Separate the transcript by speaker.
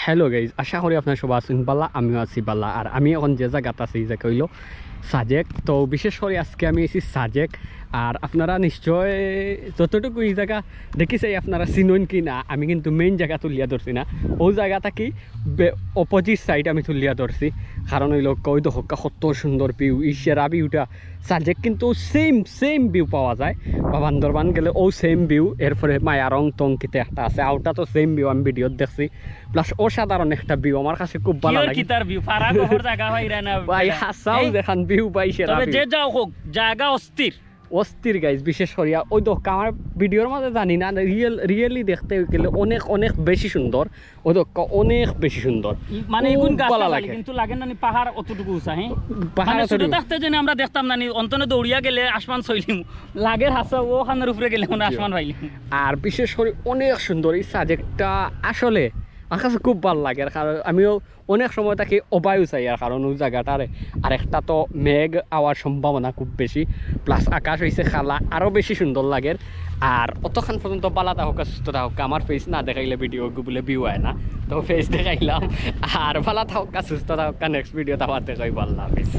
Speaker 1: Hello guys, আশা করি আপনার সবাই আছেন বাল্লা, আমিও আছি বাল্লা। আর আমি এখন যে জায়গাটা আছি যে কইল সাজেক, তো বিশেষ করে আজকে আমি এসেছি সাজেক। আর আপনারা নিশ্চয় যতটুকু এই জায়গা দেখিছেই আপনারা চিনুন কি না, আমি কিন্তু মেইন জায়গা তুলিয়া ধরছি না, ওই জায়গাটা কি অপোজিট সাইড আমি তুলিয়া ধরছি। কারণ ওই লোক ওই দহকা কত সুন্দর ভিউ, এই সেরা ভিউটা সাজেক কিন্তু সেম ভিউ পাওয়া যায়। বা বান্দরবান গেলে ও সেম ভিউ, এরপরে মায়ারং টংকিতে একটা আছে, ওটা তো সেম ভিউ আমি ভিডিওত দেখছি। প্লাস অসাধারণ একটা ভিউ, আমার কাছে খুব ভালো লাগে। ভাই হাসাও দেখান ভিউ পাই সেরা ভিউ।
Speaker 2: যে যাও হোক জায়গা
Speaker 1: অস্থির গাইজ। বিশেষ করিয়া ওই দোকা আমার ভিডিওর মাঝে জানি না, রিয়েলি দেখতে গেলে অনেক অনেক বেশি সুন্দর। ওই দোকা অনেক বেশি সুন্দর,
Speaker 2: মানে এগুন গাছ
Speaker 1: ভালো
Speaker 2: লাগে
Speaker 1: লাগে।
Speaker 2: কিন্তু লাগে না পাহাড় অতটুকু উঁচা। হ্যাঁ,
Speaker 1: পাহাড়
Speaker 2: মানে ছোট
Speaker 1: অতটুকু।
Speaker 2: থাকতে যেন আমরা দেখতাম না অন্তনে দৌড়িয়া গেলে আসমান ছইলিম, লাগের হাসা ও খানের উপরে গেলে মনে আসমান পাইলিম।
Speaker 1: আর বিশেষ করে অনেক সুন্দর এই সাজেকটা, আসলে আমার কাছে খুব ভালো লাগে। কারণ আমিও অনেক সময় তাকে অবায়ু চাই, আর কারণ ওই জায়গাটারে আর একটা তো মেঘ আওয়ার সম্ভাবনা খুব বেশি, প্লাস আকাশ হয়েছে খালা, আরও বেশি সুন্দর লাগে। আর অতক্ষণ পর্যন্ত বালা থাকুক সুস্থ থাকুক, আমার ফেস না দেখাইলে ভিডিও বলে ভিউ হয় না, তো ফেস দেখাইলাম। আর বালা থাকুক সুস্থ থাকুক, নেক্সট ভিডিওতে আবার দেখাই, আল্লাহ হাফিজ।